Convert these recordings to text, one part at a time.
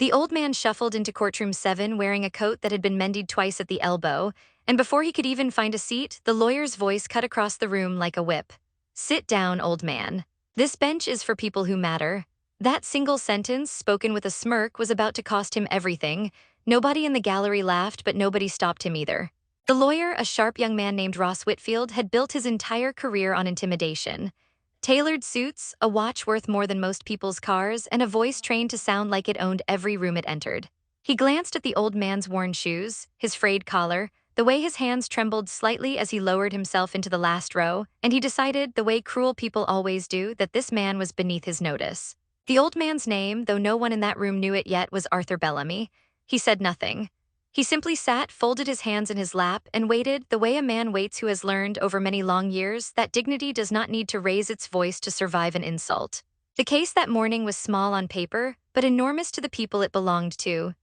The old man shuffled into courtroom 7 wearing a coat that had been mended twice at the elbow, and before he could even find a seat, the lawyer's voice cut across the room like a whip. "Sit down, old man. This bench is for people who matter." That single sentence, spoken with a smirk, was about to cost him everything. Nobody in the gallery laughed, but nobody stopped him either. The lawyer, a sharp young man named Ross Whitfield, had built his entire career on intimidation. Tailored suits, a watch worth more than most people's cars, and a voice trained to sound like it owned every room it entered. He glanced at the old man's worn shoes, his frayed collar, the way his hands trembled slightly as he lowered himself into the last row, and he decided, the way cruel people always do, that this man was beneath his notice. The old man's name, though no one in that room knew it yet, was Arthur Bellamy. He said nothing. He simply sat, folded his hands in his lap, and waited, the way a man waits who has learned over many long years that dignity does not need to raise its voice to survive an insult. The case that morning was small on paper, but enormous to the people it belonged to.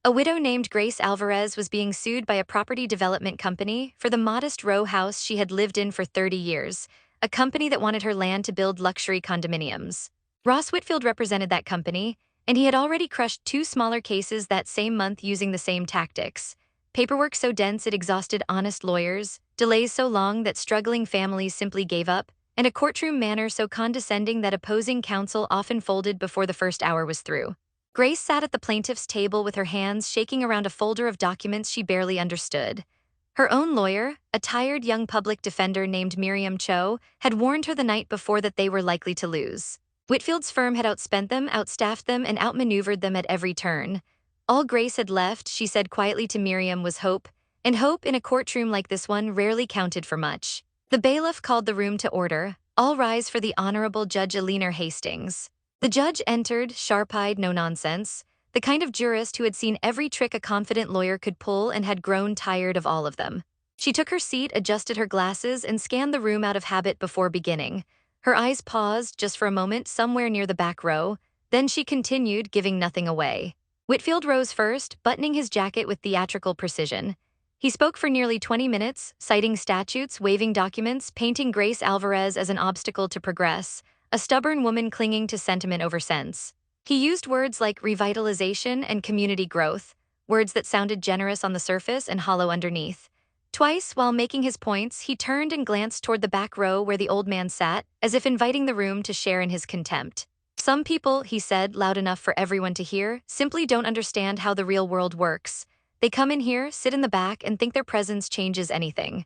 A widow named Grace Alvarez was being sued by a property development company for the modest row house she had lived in for 30 years, a company that wanted her land to build luxury condominiums. Ross Whitfield represented that company, and he had already crushed 2 smaller cases that same month using the same tactics. Paperwork so dense it exhausted honest lawyers, delays so long that struggling families simply gave up, and a courtroom manner so condescending that opposing counsel often folded before the first hour was through. Grace sat at the plaintiff's table with her hands shaking around a folder of documents she barely understood. Her own lawyer, a tired young public defender named Miriam Cho, had warned her the night before that they were likely to lose. Whitfield's firm had outspent them, outstaffed them, and outmaneuvered them at every turn. All Grace had left, she said quietly to Miriam, was hope, and hope in a courtroom like this one rarely counted for much. The bailiff called the room to order. "All rise for the Honorable Judge Eleanor Hastings." The judge entered, sharp-eyed, no nonsense, the kind of jurist who had seen every trick a confident lawyer could pull and had grown tired of all of them. She took her seat, adjusted her glasses, and scanned the room out of habit before beginning. Her eyes paused just for a moment somewhere near the back row, then she continued, giving nothing away. Whitfield rose first, buttoning his jacket with theatrical precision. He spoke for nearly 20 minutes, citing statutes, waving documents, painting Grace Alvarez as an obstacle to progress, a stubborn woman clinging to sentiment over sense. He used words like revitalization and community growth, words that sounded generous on the surface and hollow underneath. Twice, while making his points, he turned and glanced toward the back row where the old man sat, as if inviting the room to share in his contempt. "Some people," he said, loud enough for everyone to hear, "simply don't understand how the real world works. They come in here, sit in the back, and think their presence changes anything."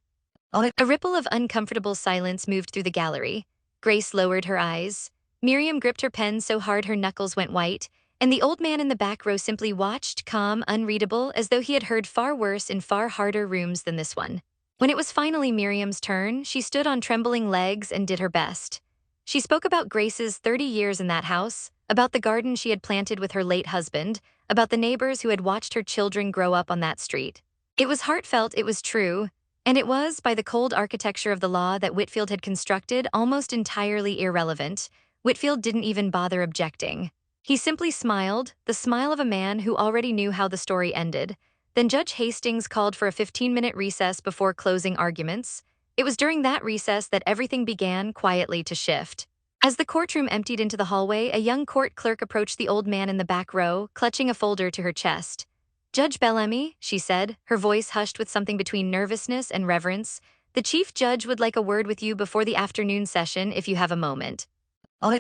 A ripple of uncomfortable silence moved through the gallery. Grace lowered her eyes. Miriam gripped her pen so hard her knuckles went white, and the old man in the back row simply watched, calm, unreadable, as though he had heard far worse in far harder rooms than this one. When it was finally Miriam's turn, she stood on trembling legs and did her best. She spoke about Grace's 30 years in that house, about the garden she had planted with her late husband, about the neighbors who had watched her children grow up on that street. It was heartfelt, it was true, and it was, by the cold architecture of the law that Whitfield had constructed, almost entirely irrelevant. Whitfield didn't even bother objecting. He simply smiled, the smile of a man who already knew how the story ended. Then Judge Hastings called for a 15-minute recess before closing arguments. It was during that recess that everything began quietly to shift. As the courtroom emptied into the hallway, a young court clerk approached the old man in the back row, clutching a folder to her chest. "Judge Bellamy," she said, her voice hushed with something between nervousness and reverence, "the chief judge would like a word with you before the afternoon session if you have a moment."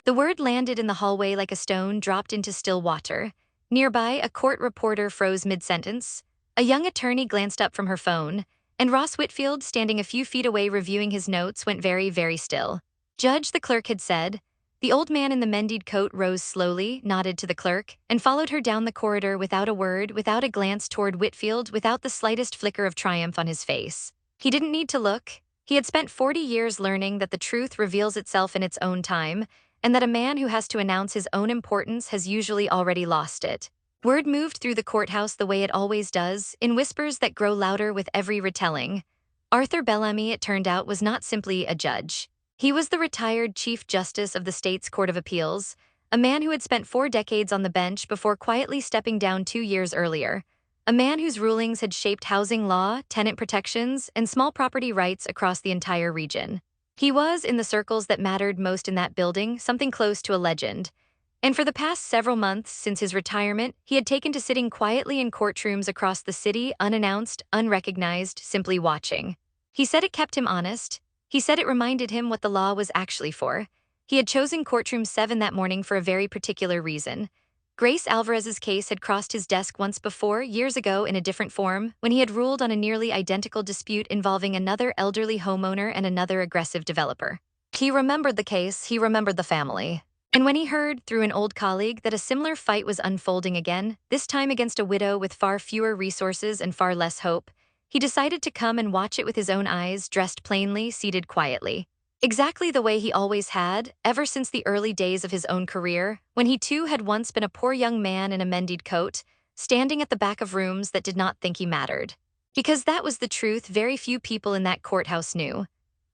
The word landed in the hallway like a stone dropped into still water. Nearby, a court reporter froze mid-sentence. A young attorney glanced up from her phone, and Ross Whitfield, standing a few feet away reviewing his notes, went very, very still. "Judge," the clerk had said. The old man in the mended coat rose slowly, nodded to the clerk, and followed her down the corridor without a word, without a glance toward Whitfield, without the slightest flicker of triumph on his face. He didn't need to look. He had spent 40 years learning that the truth reveals itself in its own time, and that a man who has to announce his own importance has usually already lost it. Word moved through the courthouse the way it always does, in whispers that grow louder with every retelling. Arthur Bellamy, it turned out, was not simply a judge. He was the retired Chief Justice of the state's Court of Appeals, a man who had spent 4 decades on the bench before quietly stepping down 2 years earlier, a man whose rulings had shaped housing law, tenant protections, and small property rights across the entire region. He was, in the circles that mattered most in that building, something close to a legend. And for the past several months since his retirement, he had taken to sitting quietly in courtrooms across the city, unannounced, unrecognized, simply watching. He said it kept him honest. He said it reminded him what the law was actually for. He had chosen Courtroom 7 that morning for a very particular reason. Grace Alvarez's case had crossed his desk once before, years ago in a different form, when he had ruled on a nearly identical dispute involving another elderly homeowner and another aggressive developer. He remembered the case, he remembered the family. And when he heard, through an old colleague, that a similar fight was unfolding again, this time against a widow with far fewer resources and far less hope, he decided to come and watch it with his own eyes, dressed plainly, seated quietly. Exactly the way he always had, ever since the early days of his own career, when he too had once been a poor young man in a mended coat, standing at the back of rooms that did not think he mattered. Because that was the truth very few people in that courthouse knew.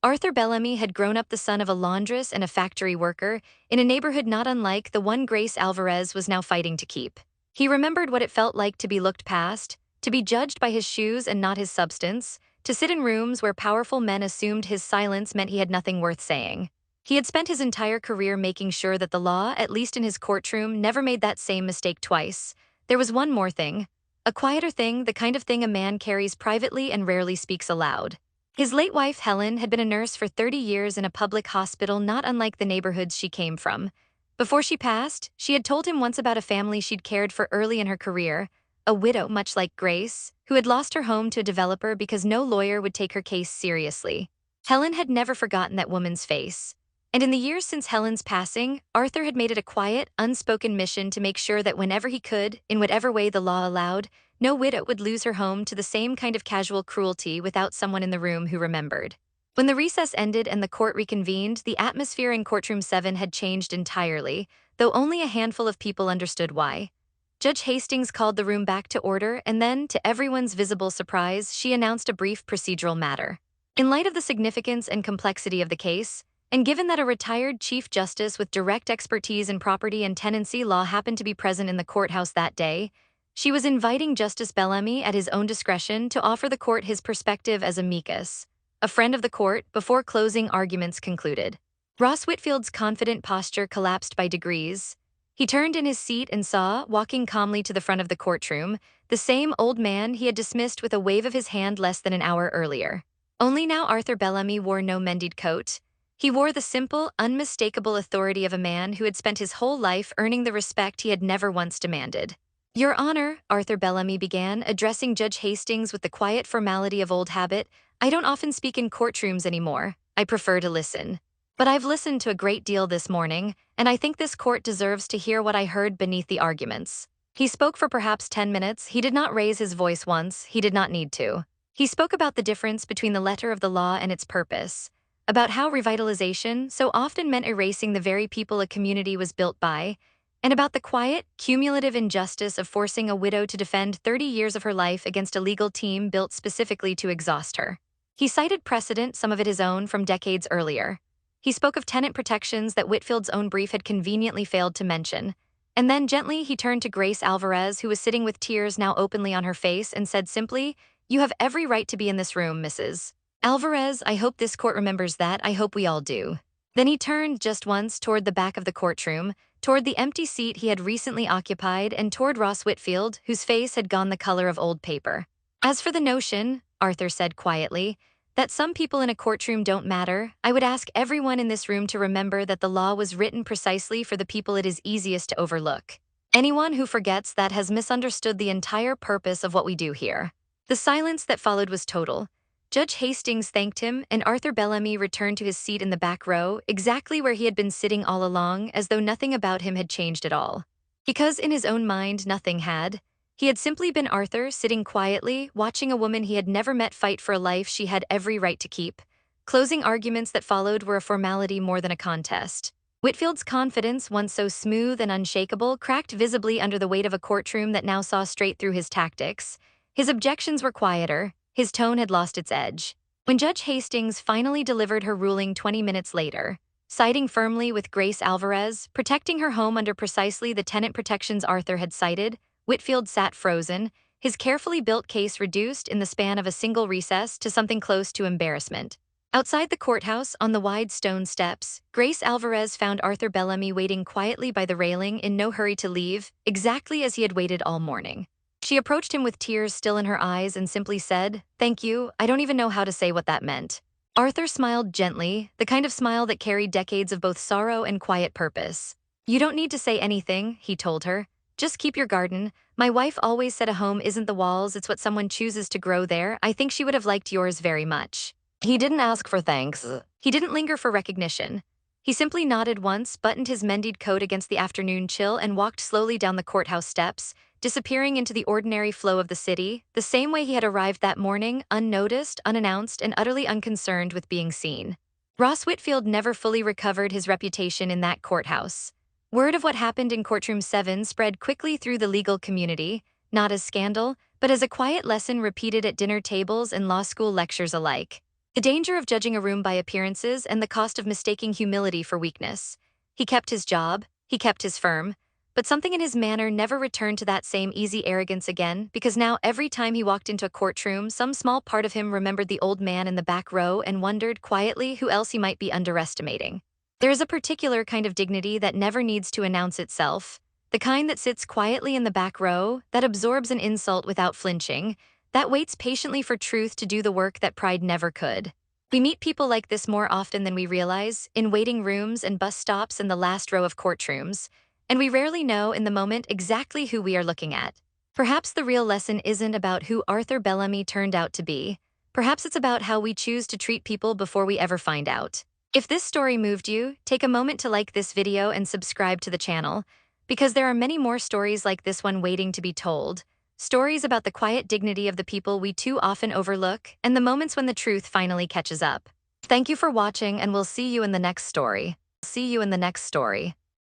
Arthur Bellamy had grown up the son of a laundress and a factory worker, in a neighborhood not unlike the one Grace Alvarez was now fighting to keep. He remembered what it felt like to be looked past, to be judged by his shoes and not his substance, to sit in rooms where powerful men assumed his silence meant he had nothing worth saying. He had spent his entire career making sure that the law, at least in his courtroom, never made that same mistake twice. There was one more thing. A quieter thing, the kind of thing a man carries privately and rarely speaks aloud. His late wife, Helen, had been a nurse for 30 years in a public hospital not unlike the neighborhoods she came from. Before she passed, she had told him once about a family she'd cared for early in her career, a widow much like Grace, who had lost her home to a developer because no lawyer would take her case seriously. Helen had never forgotten that woman's face. And in the years since Helen's passing, Arthur had made it a quiet, unspoken mission to make sure that whenever he could, in whatever way the law allowed, no widow would lose her home to the same kind of casual cruelty without someone in the room who remembered. When the recess ended and the court reconvened, the atmosphere in Courtroom 7 had changed entirely, though only a handful of people understood why. Judge Hastings called the room back to order, and then, to everyone's visible surprise, she announced a brief procedural matter. In light of the significance and complexity of the case, and given that a retired Chief Justice with direct expertise in property and tenancy law happened to be present in the courthouse that day, she was inviting Justice Bellamy at his own discretion to offer the court his perspective as amicus, a friend of the court, before closing arguments concluded. Ross Whitfield's confident posture collapsed by degrees. He turned in his seat and saw, walking calmly to the front of the courtroom, the same old man he had dismissed with a wave of his hand less than an hour earlier. Only now Arthur Bellamy wore no mended coat. He wore the simple, unmistakable authority of a man who had spent his whole life earning the respect he had never once demanded. "Your Honor," Arthur Bellamy began, addressing Judge Hastings with the quiet formality of old habit, "I don't often speak in courtrooms anymore. I prefer to listen. But I've listened to a great deal this morning, and I think this court deserves to hear what I heard beneath the arguments." He spoke for perhaps 10 minutes. He did not raise his voice once. He did not need to. He spoke about the difference between the letter of the law and its purpose, about how revitalization so often meant erasing the very people a community was built by, and about the quiet, cumulative injustice of forcing a widow to defend 30 years of her life against a legal team built specifically to exhaust her. He cited precedent, some of it his own, from decades earlier. He spoke of tenant protections that Whitfield's own brief had conveniently failed to mention. And then gently he turned to Grace Alvarez, who was sitting with tears now openly on her face, and said simply, "You have every right to be in this room, Mrs. Alvarez. I hope this court remembers that. I hope we all do." Then he turned just once toward the back of the courtroom, toward the empty seat he had recently occupied, and toward Ross Whitfield, whose face had gone the color of old paper. "As for the notion," Arthur said quietly, "that some people in a courtroom don't matter, I would ask everyone in this room to remember that the law was written precisely for the people it is easiest to overlook. Anyone who forgets that has misunderstood the entire purpose of what we do here." The silence that followed was total. Judge Hastings thanked him, and Arthur Bellamy returned to his seat in the back row, exactly where he had been sitting all along, as though nothing about him had changed at all. Because in his own mind nothing had. He had simply been Arthur, sitting quietly, watching a woman he had never met fight for a life she had every right to keep. Closing arguments that followed were a formality more than a contest. Whitfield's confidence, once so smooth and unshakable, cracked visibly under the weight of a courtroom that now saw straight through his tactics. His objections were quieter. His tone had lost its edge. When Judge Hastings finally delivered her ruling 20 minutes later, siding firmly with Grace Alvarez, protecting her home under precisely the tenant protections Arthur had cited, Whitfield sat frozen, his carefully built case reduced in the span of a single recess to something close to embarrassment. Outside the courthouse, on the wide stone steps, Grace Alvarez found Arthur Bellamy waiting quietly by the railing in no hurry to leave, exactly as he had waited all morning. She approached him with tears still in her eyes and simply said, "Thank you, I don't even know how to say what that meant." Arthur smiled gently, the kind of smile that carried decades of both sorrow and quiet purpose. "You don't need to say anything," he told her. "Just keep your garden. My wife always said a home isn't the walls, it's what someone chooses to grow there. I think she would have liked yours very much." He didn't ask for thanks. He didn't linger for recognition. He simply nodded once, buttoned his mended coat against the afternoon chill, and walked slowly down the courthouse steps, disappearing into the ordinary flow of the city, the same way he had arrived that morning, unnoticed, unannounced, and utterly unconcerned with being seen. Ross Whitfield never fully recovered his reputation in that courthouse. Word of what happened in Courtroom 7 spread quickly through the legal community, not as scandal, but as a quiet lesson repeated at dinner tables and law school lectures alike. The danger of judging a room by appearances and the cost of mistaking humility for weakness. He kept his job, he kept his firm, but something in his manner never returned to that same easy arrogance again, because now every time he walked into a courtroom, some small part of him remembered the old man in the back row and wondered quietly who else he might be underestimating. There is a particular kind of dignity that never needs to announce itself, the kind that sits quietly in the back row, that absorbs an insult without flinching, that waits patiently for truth to do the work that pride never could. We meet people like this more often than we realize, in waiting rooms and bus stops and the last row of courtrooms, and we rarely know in the moment exactly who we are looking at. Perhaps the real lesson isn't about who Arthur Bellamy turned out to be. Perhaps it's about how we choose to treat people before we ever find out. If this story moved you, take a moment to like this video and subscribe to the channel, because there are many more stories like this one waiting to be told. Stories about the quiet dignity of the people we too often overlook and the moments when the truth finally catches up. Thank you for watching, and we'll see you in the next story.